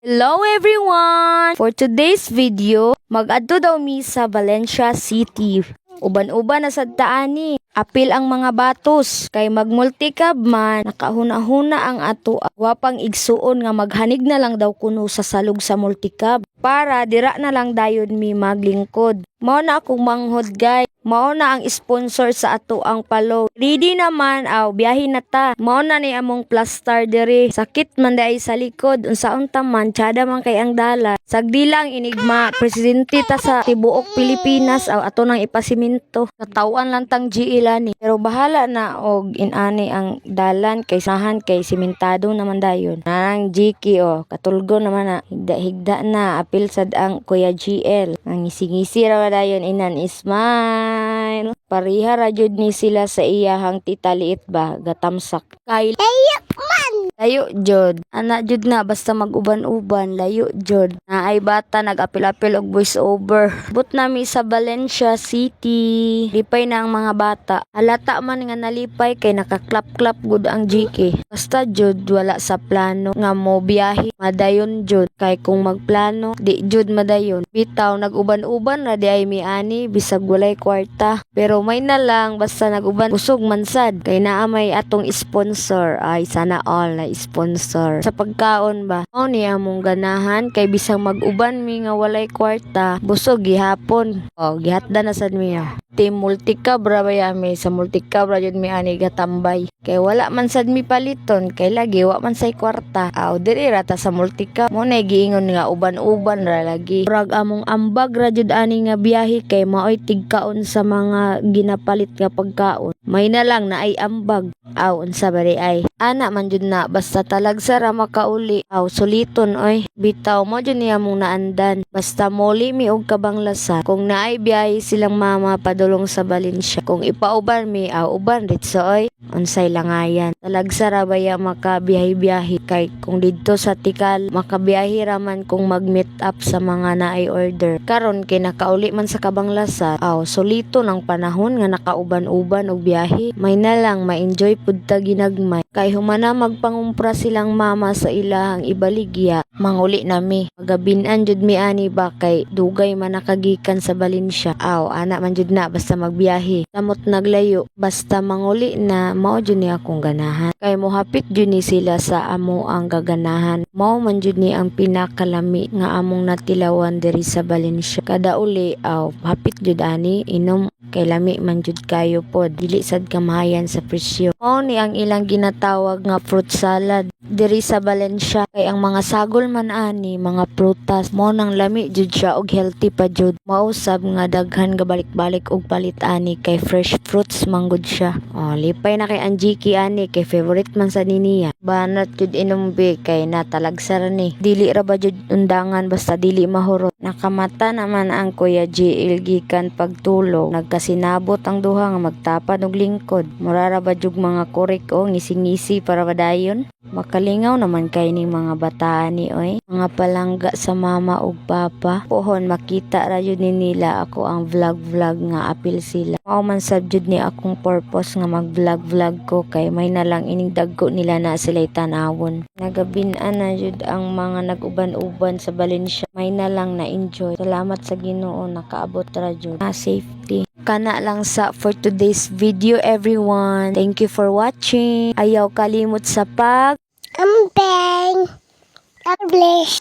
Hello everyone! For today's video, mag-adto daw mi sa Valencia City. Uban-uban na sad taani. Apil ang mga batos kay magmultikab man nakahuna-huna ang ato wapang igsuon nga maghanig na lang daw kuno sa salog sa multikab para dira na lang dayon mi maglingkod. Mao na akong manghod guys. Mao na ang sponsor sa ato ang palo. Ready naman biyahe na ta. Mao na ni among plaster diri. Sakit man dai sa likod unsaon ta man tiada man kay ang dala. Sagdilang inigma presidente ta sa tibuok Pilipinas ato nang ipasiminto. Katawan lang tang GL ni. Pero bahala na og inani ang dalan kay sahan kay simentado naman dayon. Nang GK katulgo naman na higda na apil sad ang Kuya GL. Ang ngisi-ngisi ra dayon inan Ismail. Pariha ra jud ni sila sa iyahang tita liit ba gatamsak. Kay layo jud. Ana jud na basta mag-uban-uban layo jud. Naay bata nag-apil-apil og voice over. But nami sa Valencia City. Lipay na ang mga bata. Halata man nga nalipay kay nakaklap-klap gud ang GK. Basta jud wala sa plano nga mo biyahe. Madayon jud kay kung magplano di jud madayon. Bitaw nag-uban-uban ra di ay miani bisag walay kwarta. Pero may na lang basta nag-uban usog man sad kay naa may atong sponsor. Ay sana all na sponsor sa pagkaon ba. Mao ni among ganahan kay bisang mag-uban mi nga walay kwarta busog gihapon. Gihatda na sad mi Team multikab ra baya mi sa multikab ra jud mi ani gatambay. Kay wala man sad mi paliton kay lagi wa man say kwarta. Diri ra ta sa multikab. Mo na giingon nga uban-uban ra lagi. Murag among ambag ra jud ani nga biyahe kay maoy tigkaon sa mga ginapalit nga pagkaon. May na lang na ay ambag. Unsa ba ay? Ana man jud na basta talagsa ra makauli. Suliton oy. Bitaw mo jud niya mong naandan. Basta moli mi og kabanglasan. Kung naay biyahe silang mama padulong sa Valencia. Kung ipauban mi uban ritso oy. Unsay langayan. Talagsa ra baya makabiyahe-biyahe kay kung didto sa Tikal makabiyahe ra man kung mag-meet up sa mga naay order. Karon kay nakauli man sa kabanglasan. Sulito ng panahon nga nakauban-uban og biyahe. May na lang ma-enjoy pud ta ginagmay. Kay humana magpangumpra silang mama sa ilahang ibaligya, manguli nami. Magabinan jud mi ani ba kay dugay man nakagikan sa Valencia. Ana man jud na basta magbiyahe. Samot naglayo basta manguli na mao jud ni akong ganahan. Kay mohapit jud ni sila sa amo ang gaganahan. Mao man jud ni ang pinakalami nga among natilawan diri sa Valencia. Kada uli hapit jud ani inom kay lami man jud kayo pod. Dili sad kamahayan sa presyo. Mao ni ang ilang ginatawag nga fruit salad diri sa Valencia kay ang mga sagol man ani mga prutas mo nang lami jud siya og healthy pa jud. Mausab nga daghan gabalik-balik og palit ani kay fresh fruits manggod siya. Lipay na kay ang GK ani kay favorite man sa niya. Banat jud inumbi kay natalagsa ra ni. Dili ra ba jud undangan basta dili mahurot. Nakamata naman ang Kuya GL gikan pagtulog. Nagkasinabot ang duha nga magtapad og lingkod. Mura ra ba jud mga korek ngisi-ngisi para madayon. Makalingaw naman kay ni mga bataan ni oy. Mga palangga sa mama ug papa. Pohon makita ra jud ni nila ako ang vlog nga apil sila. Mao man sab jud ni akong purpose nga mag-vlog ko kay may na lang ining dagko nila na sila'y tanawon. Nagabin-an na jud ang mga nag-uban-uban sa Valencia. May na lang na enjoy. Salamat sa Ginoo nakaabot ra jud. Safety. Kana lang sa for today's video everyone. Thank you for watching. Ayaw kalimot sa pag Ambeng. God bless.